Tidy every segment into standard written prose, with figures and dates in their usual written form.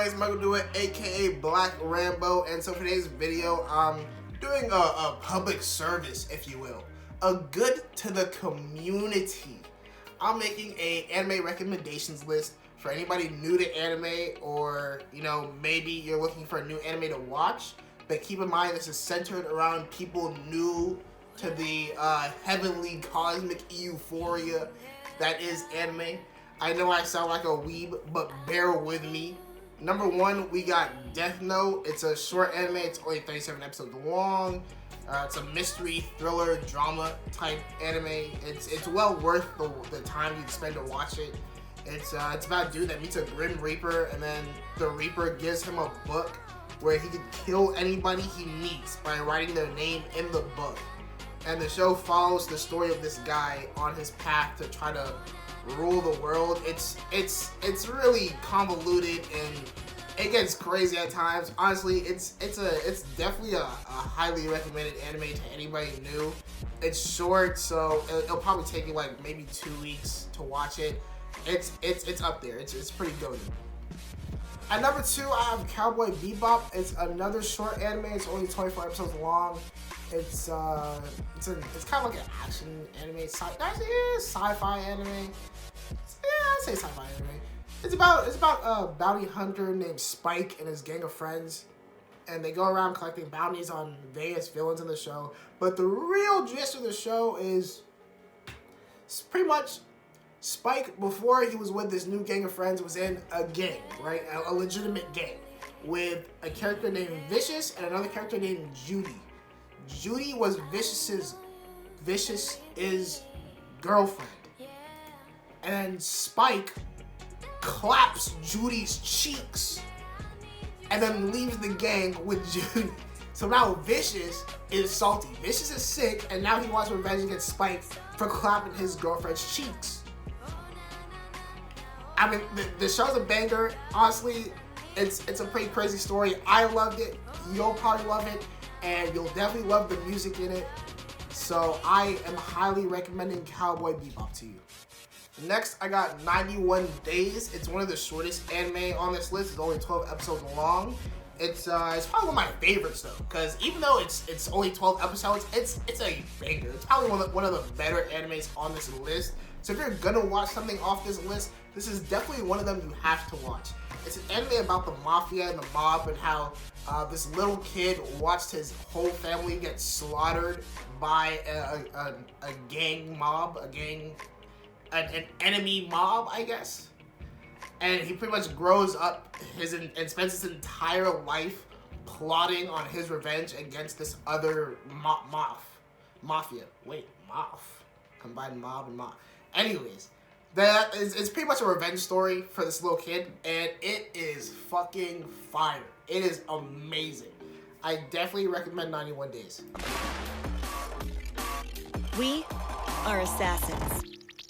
everybody? It's Michael Do It, aka Black Rambo, and so for today's video, I'm doing a public service, if you will. A good to the community. I'm making a anime recommendations list for anybody new to anime, or maybe you're looking for a new anime to watch. But keep in mind, this is centered around people new to the heavenly cosmic euphoria that is anime. I know I sound like a weeb, but bear with me. Number one, we got Death Note. It's a short anime. It's only 37 episodes long. It's a mystery, thriller, drama type anime. It's well worth the time you spend to watch it. It's about a dude that meets a Grim Reaper, and then the Reaper gives him a book where he can kill anybody he meets by writing their name in the book. And the show follows the story of this guy on his path to try to rule the world. It's really convoluted and it gets crazy at times. Honestly, it's definitely a highly recommended anime to anybody new. It's short, so it'll probably take you like maybe 2 weeks to watch it. It's up there. It's pretty good. At number two, I have Cowboy Bebop. It's another short anime. It's only 24 episodes long. It's kind of like an action anime, sci-fi anime. I'd say sci-fi anime. It's about a bounty hunter named Spike and his gang of friends, and they go around collecting bounties on various villains in the show. But the real gist of the show is pretty much Spike, before he was with this new gang of friends, was in a gang, right? A legitimate gang with a character named Vicious and another character named Judy. Judy was Vicious's girlfriend. And Spike claps Judy's cheeks and then leaves the gang with Judy. So now Vicious is salty. Vicious is sick, and now he wants revenge against Spike for clapping his girlfriend's cheeks. I mean, the show's a banger. Honestly, it's a pretty crazy story. I loved it. You'll probably love it. And you'll definitely love the music in it. So I am highly recommending Cowboy Bebop to you. Next, I got 91 Days. It's one of the shortest anime on this list. It's only 12 episodes long. It's probably one of my favorites though, because even though it's only 12 episodes, it's a banger. It's probably one of the better animes on this list. So if you're gonna watch something off this list, this is definitely one of them you have to watch. It's an anime about the mafia and the mob, and how this little kid watched his whole family get slaughtered by a gang mob, an enemy mob, I guess. And he pretty much grows up and spends his entire life plotting on his revenge against this other mafia. Wait, combined mob and mob. Anyways, it's pretty much a revenge story for this little kid, and it is fucking fire. It is amazing. I definitely recommend 91 Days. We are assassins.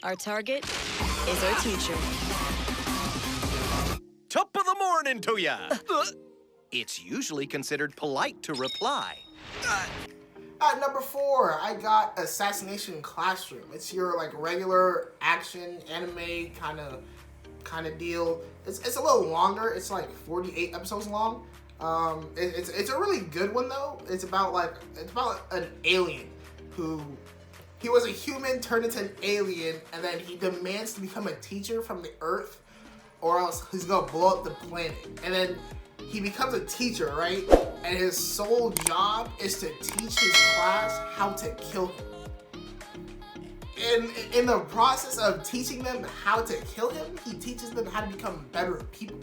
Our target is our teacher. Top of the morning to ya! It's usually considered polite to reply. At number four, I got Assassination Classroom. It's your like regular action anime kind of deal. It's a little longer. It's like 48 episodes long. It's a really good one though. It's about an alien who he was a human turned into an alien, and then he demands to become a teacher from the Earth, or else he's gonna blow up the planet. And then he becomes a teacher, right? And his sole job is to teach his class how to kill him. And in the process of teaching them how to kill him, he teaches them how to become better people.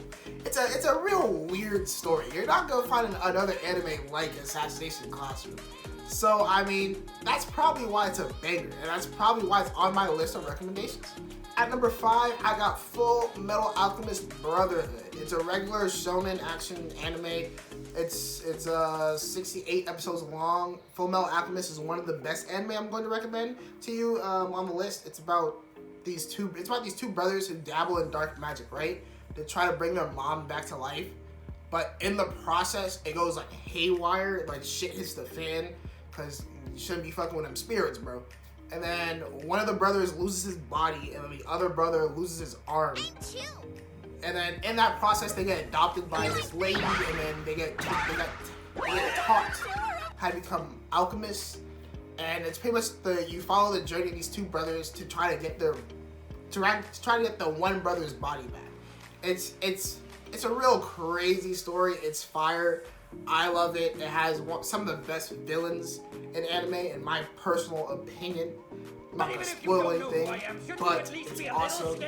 It's a real weird story. You're not gonna find another anime like Assassination Classroom. So, I mean, that's probably why it's a banger, and that's probably why it's on my list of recommendations. At number five, I got Full Metal Alchemist Brotherhood. It's a regular shonen action anime. It's 68 episodes long. Full Metal Alchemist is one of the best anime I'm going to recommend to you on the list. It's about these two brothers who dabble in dark magic, right? They try to bring their mom back to life, but in the process, it goes like haywire. Like shit hits the fan, because you shouldn't be fucking with them spirits, bro. And then one of the brothers loses his body, and then the other brother loses his arm. And then in that process, they get adopted by this lady, and then they get taught how to become alchemists. And it's pretty much you follow the journey of these two brothers to try to get the one brother's body back. It's a real crazy story. It's fire. I love it. It has some of the best villains in anime, in my personal opinion. I'm not gonna spoil anything, but it's awesome.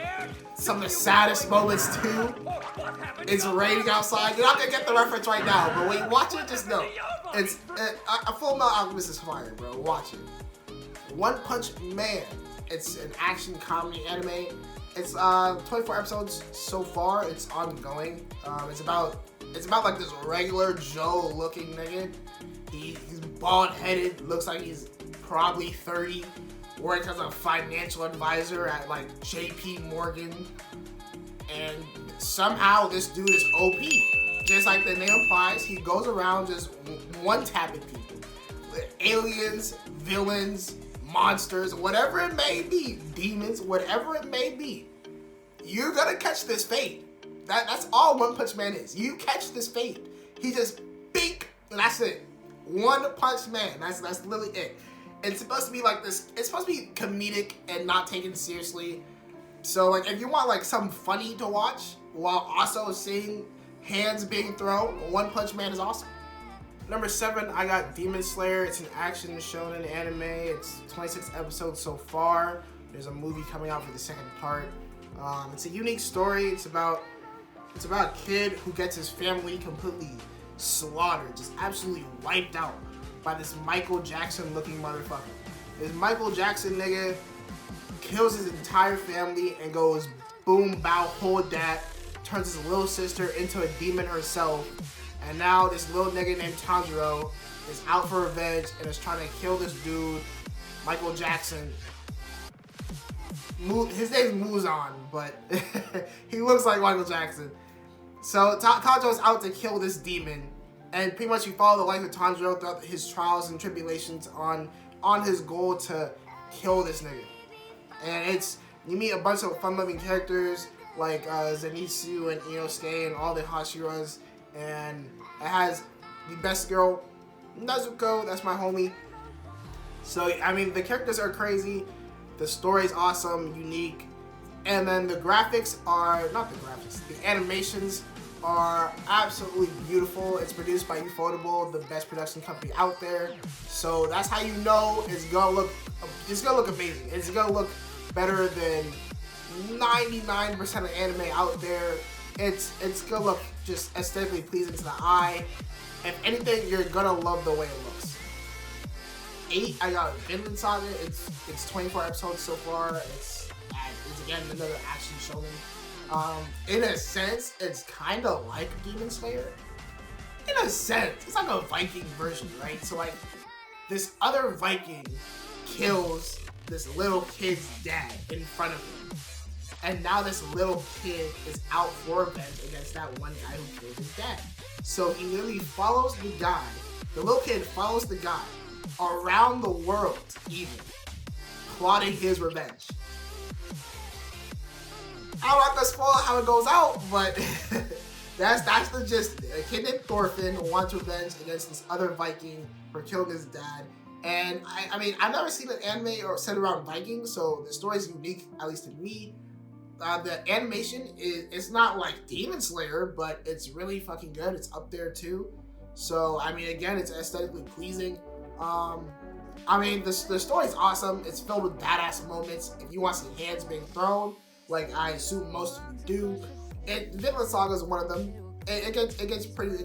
Some of the saddest moments too. It's raining outside. You're not gonna get the reference right now, but when you watch it, just know it's a Full Metal Alchemist is fire, bro. Watch it. One Punch Man. It's an action comedy anime. It's 24 episodes so far. It's ongoing. It's about like this regular Joe looking nigga. He's bald headed, looks like he's probably 30, works as a financial advisor at like JP Morgan. And somehow this dude is OP. Just like the name implies, he goes around just one-tapping people. Aliens, villains, monsters, whatever it may be, demons, whatever it may be. You're gonna catch this fate. That's all One Punch Man is. You catch this fate. He just bink, and that's it. One Punch Man. That's literally it. It's supposed to be like this. It's supposed to be comedic and not taken seriously. So like, if you want like something funny to watch while also seeing hands being thrown, One Punch Man is awesome. Number 7, I got Demon Slayer. It's an action shonen anime. It's 26 episodes so far. There's a movie coming out for the second part. It's a unique story. It's about a kid who gets his family completely slaughtered, just absolutely wiped out by this Michael Jackson looking motherfucker. This Michael Jackson nigga kills his entire family and goes boom, bow, hold that, turns his little sister into a demon herself. And now this little nigga named Tanjiro is out for revenge and is trying to kill this dude, Michael Jackson. His name's Muzan, but he looks like Michael Jackson. So Tanjiro's out to kill this demon, and pretty much you follow the life of Tanjiro throughout his trials and tribulations on his goal to kill this nigga. And you meet a bunch of fun-loving characters like Zenitsu and Inosuke and all the Hashiras, and it has the best girl, Nezuko. That's my homie. So I mean, the characters are crazy. The story's awesome, unique, and then the graphics are, the animations are absolutely beautiful. It's produced by Ufotable, the best production company out there. So that's how you know it's gonna look amazing. It's gonna look better than 99% of anime out there. It's gonna look just aesthetically pleasing to the eye. If anything, you're gonna love the way it looks. 8, I got Vinland Saga. It's 24 episodes so far. It's again another action shonen. In a sense, it's kind of like Demon Slayer. In a sense, it's like a Viking version, right? So like, this other Viking kills this little kid's dad in front of him, and now this little kid is out for revenge against that one guy who killed his dad. So he literally follows the guy. The little kid follows the guy around the world, even plotting his revenge. I don't want to spoil how it goes out, but that's the gist of it. A kid named Thorfinn wants revenge against this other Viking for killing his dad. And I mean, I've never seen an anime or set around Vikings, so the story is unique, at least to me. The animation it's not like Demon Slayer, but it's really fucking good. It's up there too. So I mean, again, it's aesthetically pleasing. I mean, the story's awesome. It's filled with badass moments. If you want some hands being thrown, like I assume most of you do, Vinland Saga is one of them. It gets pretty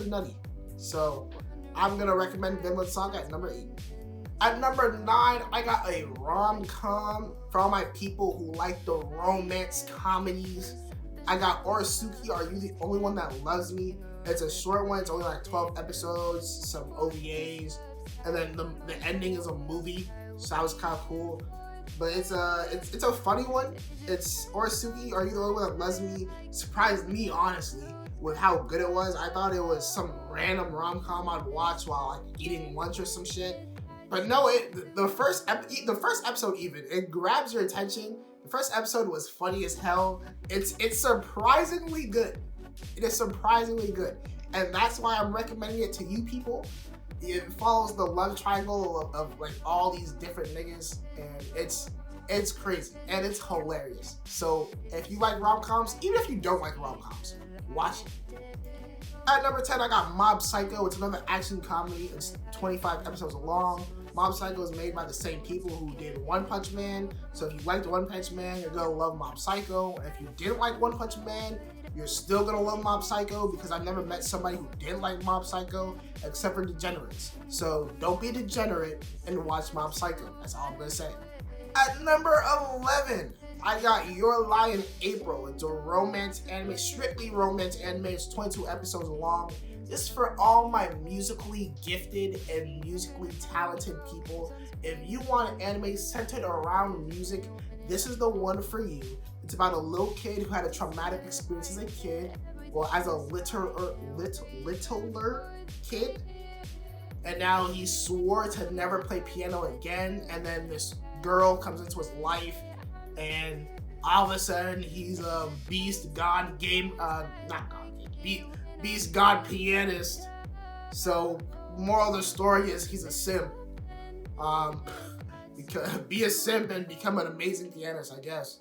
nutty. So I'm gonna recommend Vinland Saga at number 8. At number 9, I got a rom-com for all my people who like the romance comedies. I got Orisuki, Are You the Only One That Loves Me? It's a short one. It's only like 12 episodes, some OVAs, and then the ending is a movie, so that was kind of cool. But it's a funny one. It's Orisuki, Are You the Only One That Loves Me? Surprised me, honestly, with how good it was. I thought it was some random rom-com I'd watch while like eating lunch or some shit. But no, the first episode even, it grabs your attention. The first episode was funny as hell. It's surprisingly good. It is surprisingly good. And that's why I'm recommending it to you people. It follows the love triangle of like all these different niggas, and it's crazy and it's hilarious. So if you like rom-coms, even if you don't like rom-coms, watch it. At number 10, I got Mob Psycho. It's another action comedy. It's 25 episodes long. Mob Psycho is made by the same people who did One Punch Man. So if you liked One Punch Man, you're gonna love Mob Psycho. And if you didn't like One Punch Man, you're still gonna love Mob Psycho, because I've never met somebody who didn't like Mob Psycho except for degenerates. So don't be degenerate and watch Mob Psycho. That's all I'm gonna say. At number 11, I got Your Lie in April. It's a romance anime, strictly romance anime. It's 22 episodes long. This is for all my musically gifted and musically talented people. If you want an anime centered around music, this is the one for you. It's about a little kid who had a traumatic experience as a kid, well, as a littler kid, and now he swore to never play piano again, and then this girl comes into his life, and all of a sudden he's a beast god beast god pianist. So moral of the story is he's a simp. Be a simp and become an amazing pianist, I guess.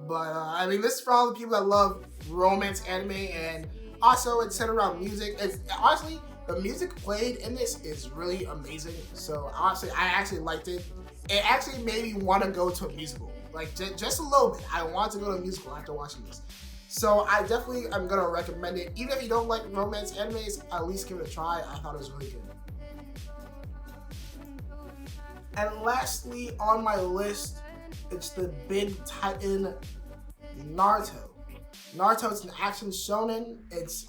But I mean, this is for all the people that love romance anime, and also it's centered around music. It's honestly, the music played in this is really amazing. So honestly, I actually liked it. It actually made me want to go to a musical, like just a little bit. I want to go to a musical after watching this. So I definitely am gonna recommend it. Even if you don't like romance animes, at least give it a try. I thought it was really good. And lastly on my list, it's the big titan Naruto. Naruto is an action shonen. It's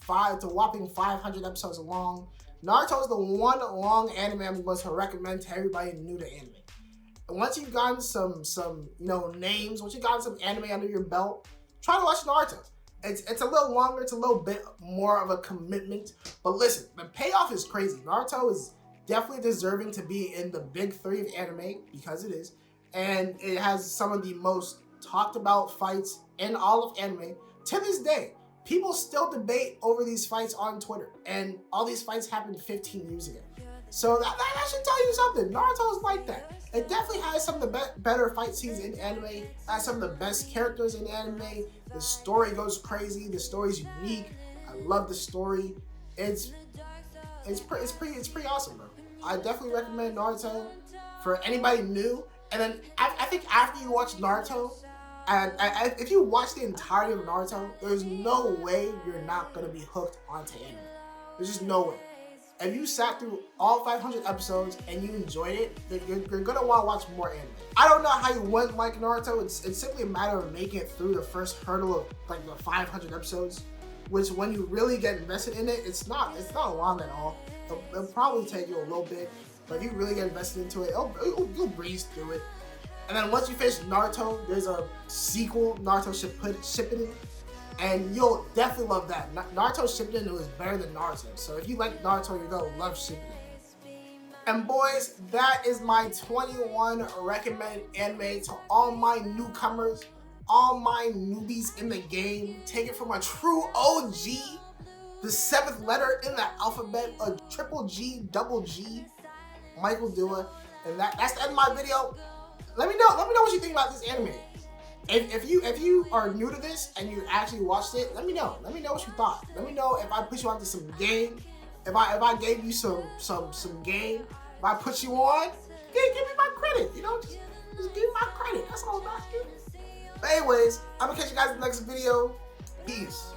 a whopping 500 episodes long. Naruto is the one long anime I'm going to recommend to everybody new to anime. And once you've gotten some names, once you've gotten some anime under your belt, try to watch Naruto. It's a little longer, it's a little bit more of a commitment. But listen, the payoff is crazy. Naruto is definitely deserving to be in the big 3 of anime, because it is. And it has some of the most talked about fights in all of anime. To this day, people still debate over these fights on Twitter. And all these fights happened 15 years ago. So that should tell you something. Naruto is like that. It definitely has some of the better fight scenes in anime. It has some of the best characters in anime. The story goes crazy. The story's unique. I love the story. It's pretty awesome, bro. I definitely recommend Naruto for anybody new. And then I think after you watch Naruto, and if you watch the entirety of Naruto, there's no way you're not gonna be hooked onto anime. There's just no way. If you sat through all 500 episodes and you enjoyed it, then you're gonna want to watch more anime. I don't know how you wouldn't like Naruto. It's simply a matter of making it through the first hurdle of like the 500 episodes, which when you really get invested in it, it's not long at all. It'll probably take you a little bit, but if you really get invested into it, you'll breeze through it. And then once you finish Naruto, there's a sequel, Naruto Shippuden, and you'll definitely love that. Naruto Shippuden was better than Naruto, so if you like Naruto, you're gonna love Shippuden. And boys, that is my 21 recommended anime to all my newcomers, all my newbies in the game. Take it from a true OG, the 7th letter in the alphabet, a triple G, double G, Michael Dua. And that's the end of my video. Let me know what you think about this anime. If you are new to this and you actually watched it, let me know. Let me know what you thought. Let me know if I put you onto some game. If I gave you some game. If I put you on, give me my credit. Just give me my credit. That's all I'm asking. But anyways, I'm gonna catch you guys in the next video. Peace.